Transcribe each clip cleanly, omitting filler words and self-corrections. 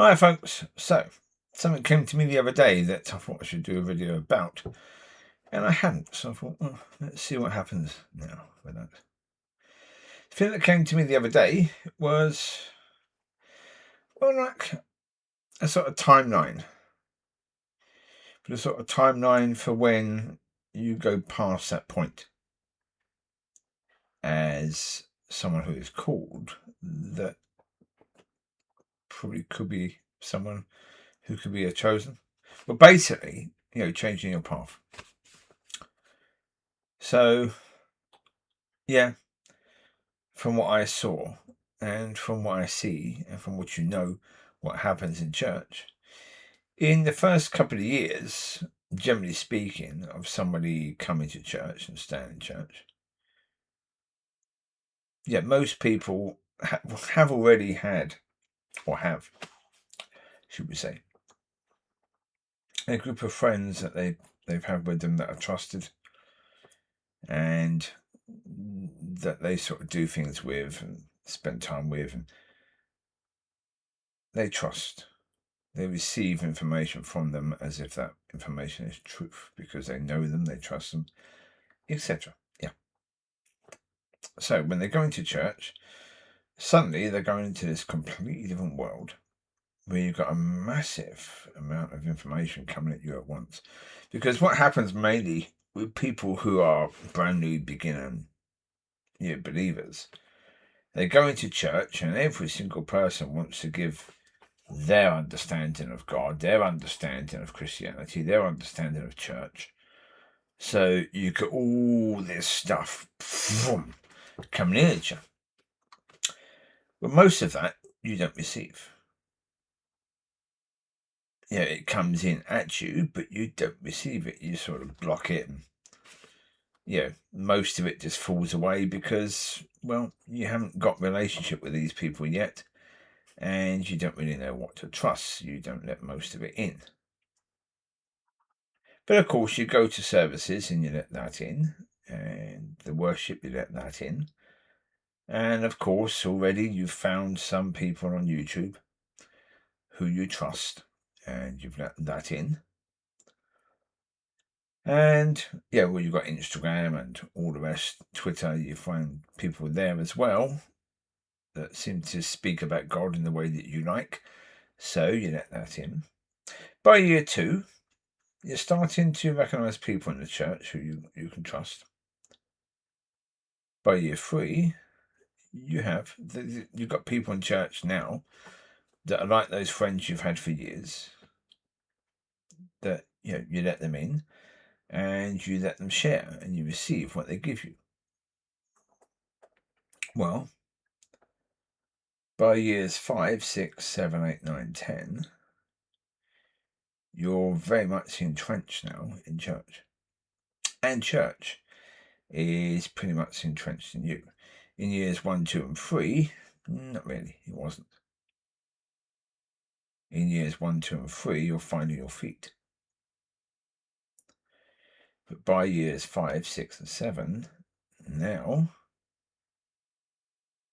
Hi folks, so something came to me the other day that I thought I should do a video about, and I hadn't, so I thought, let's see what happens now with that. The thing that came to me the other day was, like a sort of timeline, but a sort of timeline for when you go past that point as someone who is called, that probably could be someone who could be a chosen, but basically, changing your path. So, yeah, from what I saw and from what I see and from what what happens in church, in the first couple of years, generally speaking, of somebody coming to church and staying in church, most people have already had, or have, should we say, a group of friends that they've had with them that are trusted and that they sort of do things with and spend time with, and they trust. They receive information from them as if that information is truth because they know them, they trust them, etc. Yeah. So when they go into church, suddenly they're going into this completely different world where you've got a massive amount of information coming at you at once. Because what happens mainly with people who are brand new beginner believers, they go into church and every single person wants to give their understanding of God, their understanding of Christianity, their understanding of church. So you get all this stuff coming in at you. But most of that you don't receive. It comes in at you, but you don't receive it. You sort of block it. And, most of it just falls away because, you haven't got relationship with these people yet. And you don't really know what to trust. You don't let most of it in. But of course, you go to services and you let that in, and the worship, you let that in. And of course, already you've found some people on YouTube who you trust, and you've let that in. And you've got Instagram and all the rest, Twitter, you find people there as well that seem to speak about God in the way that you like. So you let that in. By year 2, you're starting to recognize people in the church who you can trust. By year 3, you've got people in church now that are like those friends you've had for years, that you let them in and you let them share and you receive what they give you. Well, by years 5, 6, 7, 8, 9, 10, you're very much entrenched now in church, and church is pretty much entrenched in you. In years 1, 2, and 3, not really, it wasn't. In years 1, 2, and 3, you're finding your feet. But by years 5, 6, and 7, now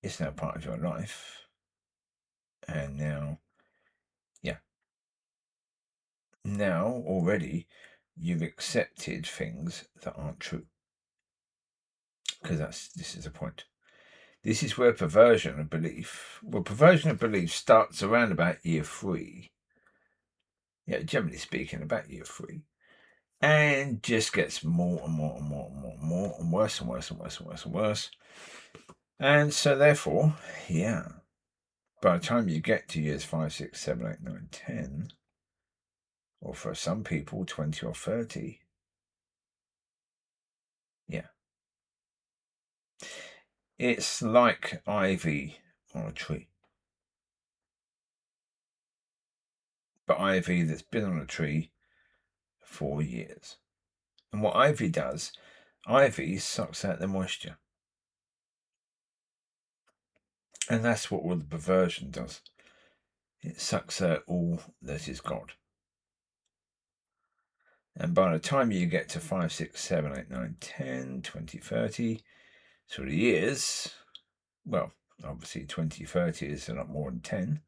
it's now part of your life. And now already you've accepted things that aren't true. Because this is the point. This is where perversion of belief starts around about year 3. Generally speaking, about year 3. And just gets more and more and more and more and more and worse and worse and worse and worse and worse. And so therefore, by the time you get to years 5, 6, 7, 8, 9, 10, or for some people 20 or 30, it's like ivy on a tree. But ivy that's been on a tree for years. And what ivy does, ivy sucks out the moisture. And that's what all the perversion does. It sucks out all that is God. And by the time you get to 5, 6, 7, 8, 9, 10, 20, 30 sort of years, obviously 20, 30 is a lot more than 10.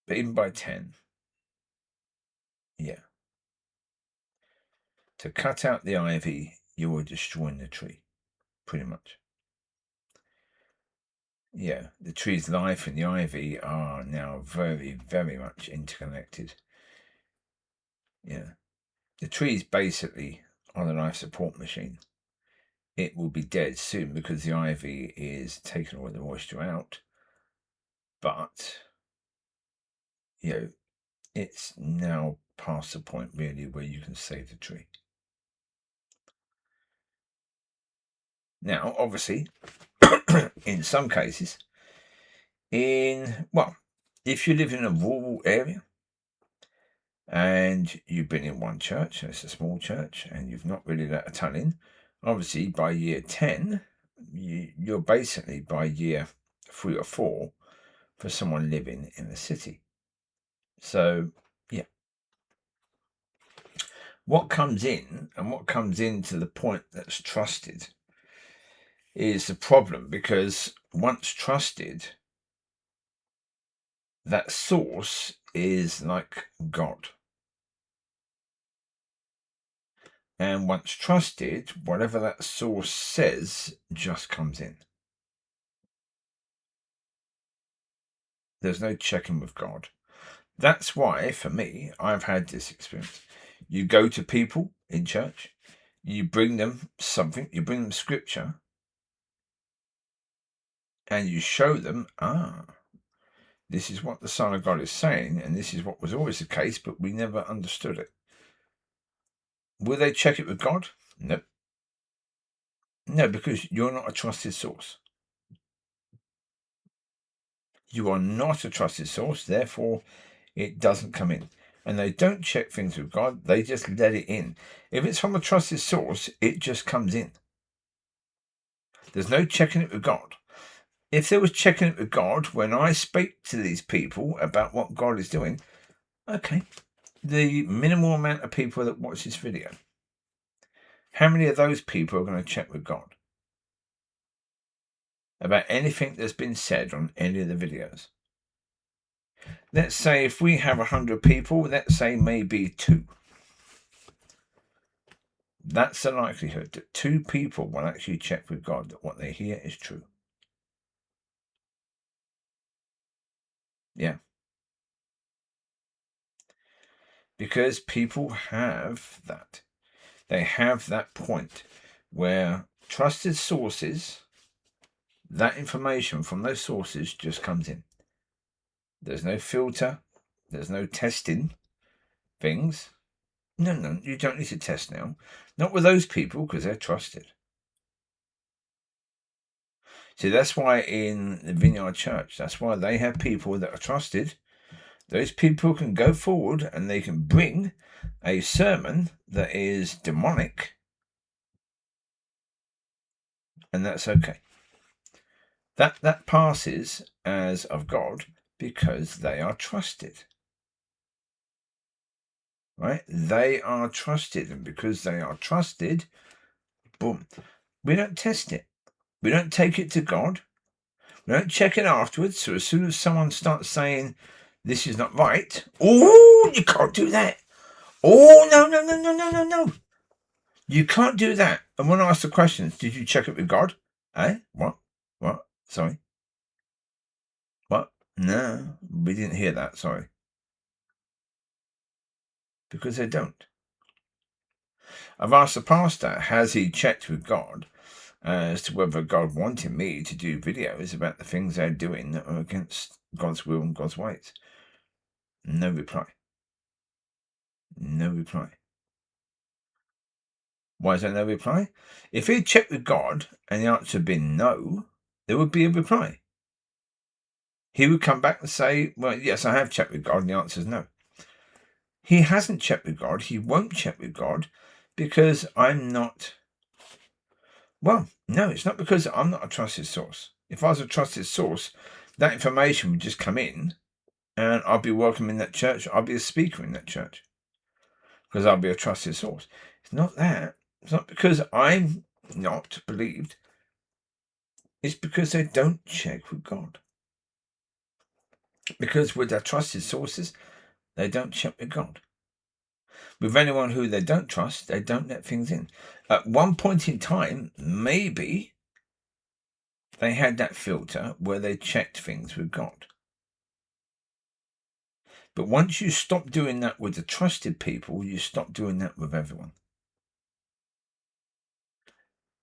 But even by 10, yeah. To cut out the ivy, you are destroying the tree, pretty much. Yeah, the tree's life and the ivy are now very, very much interconnected. Yeah. The tree is basically on a life support machine. It will be dead soon because the ivy is taking all the moisture out. But, it's now past the point really where you can save the tree. Now, obviously, in some cases, if you live in a rural area and you've been in one church, and it's a small church, and you've not really let a ton in, obviously by year 10, you're basically by year 3 or 4 for someone living in the city. So, yeah. What comes in and what comes in to the point that's trusted is the problem, because once trusted, that source is like God. And once trusted, whatever that source says just comes in. There's no checking with God. That's why, for me, I've had this experience. You go to people in church, you bring them something, you bring them scripture, and you show them, this is what the Son of God is saying, and this is what was always the case, but we never understood it. Will they check it with God? No. No, because you're not a trusted source. You are not a trusted source, therefore it doesn't come in. And they don't check things with God, they just let it in. If it's from a trusted source, it just comes in. There's no checking it with God. If there was checking it with God, when I speak to these people about what God is doing, okay, the minimal amount of people that watch this video, how many of those people are going to check with God about anything that's been said on any of the videos? Let's say if we have 100 people, let's say maybe 2. That's the likelihood that 2 people will actually check with God that what they hear is true. Yeah. Because people have that. They have that point where trusted sources, that information from those sources just comes in. There's no filter. There's no testing things. No, you don't need to test now. Not with those people, because they're trusted. See, that's why in the Vineyard Church, that's why they have people that are trusted. Those people can go forward and they can bring a sermon that is demonic, and that's okay. That passes as of God because they are trusted. Right? They are trusted, and because they are trusted, boom. We don't test it. We don't take it to God. We don't check it afterwards. So as soon as someone starts saying this is not right, oh, you can't do that. Oh, no. You can't do that. And when I ask the questions, did you check it with God? Eh? What? Sorry. What? No, we didn't hear that. Sorry. Because they don't. I've asked the pastor, has he checked with God as to whether God wanted me to do videos about the things they're doing that are against God's will and God's ways? No reply. No reply. Why is there no reply? If he'd checked with God and the answer had been no, there would be a reply. He would come back and say, well, yes, I have checked with God, and the answer is no. He hasn't checked with God. He won't check with God because I'm not. Well, no, it's not because I'm not a trusted source. If I was a trusted source, that information would just come in and I'll be welcome in that church. I'll be a speaker in that church because I'll be a trusted source. It's not that. It's not because I'm not believed. It's because they don't check with God. Because with their trusted sources, they don't check with God. With anyone who they don't trust, they don't let things in. At one point in time, maybe they had that filter where they checked things with God. But once you stop doing that with the trusted people, you stop doing that with everyone.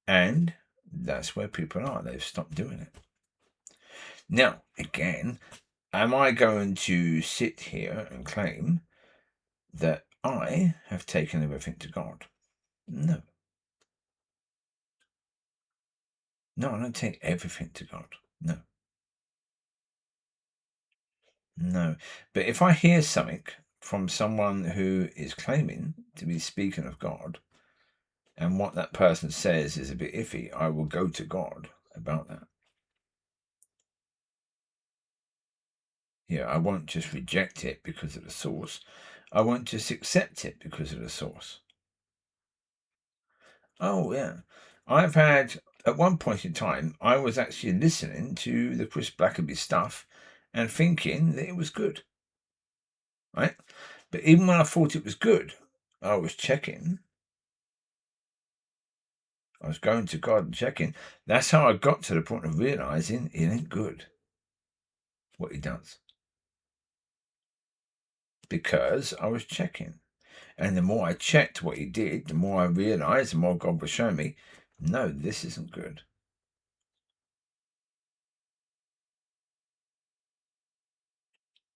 And that's where people are. They've stopped doing it. Now, again, am I going to sit here and claim that I have taken everything to God? No. No, I don't take everything to God. No. No. But if I hear something from someone who is claiming to be speaking of God, and what that person says is a bit iffy, I will go to God about that. Yeah, I won't just reject it because of the source. I won't just accept it because of the source. Oh, yeah. I've had, at one point in time, I was actually listening to the Chris Blackerby stuff and thinking that it was good. Right? But even when I thought it was good, I was checking. I was going to God and checking. That's how I got to the point of realizing it ain't good what he does. Because I was checking. And the more I checked what he did, the more I realized, the more God was showing me, no, this isn't good.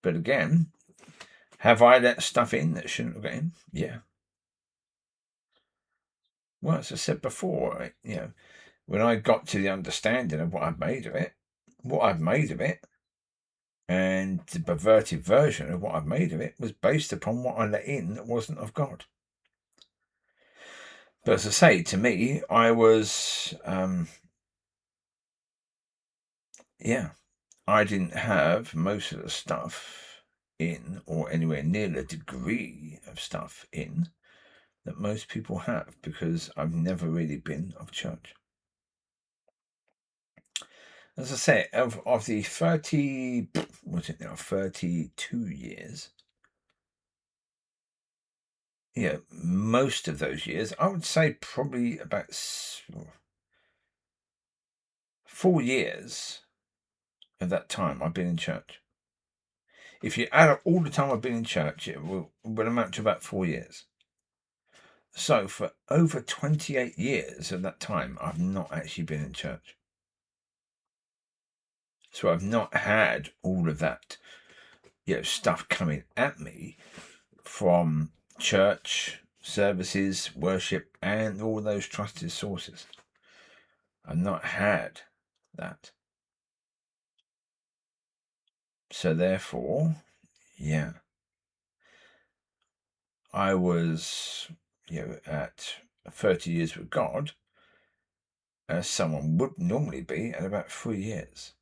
But again, have I let stuff in that shouldn't have got in? Yeah. Well, as I said before, when I got to the understanding of what I've made of it, and the perverted version of what I've made of it was based upon what I let in that wasn't of God. But as I say, to me, I was, I didn't have most of the stuff in, or anywhere near the degree of stuff in that most people have, because I've never really been of church. As I say, of the 32 years, most of those years, I would say probably about 4 years of that time I've been in church. If you add up all the time I've been in church, it will amount to about 4 years. So for over 28 years of that time, I've not actually been in church. So I've not had all of that, stuff coming at me from church services, worship, and all those trusted sources. I've not had that. So therefore, I was, at 30 years with God, as someone would normally be at about 3 years,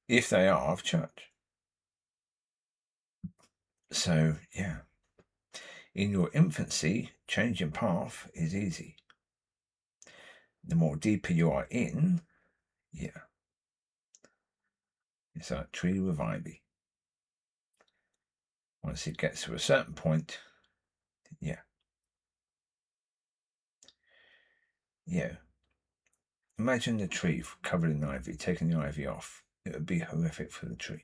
if they are of church. So, in your infancy, changing path is easy. The more deeper you are in, it's like a tree with ivy. Once it gets to a certain point, imagine the tree covered in ivy, taking the ivy off. It would be horrific for the tree.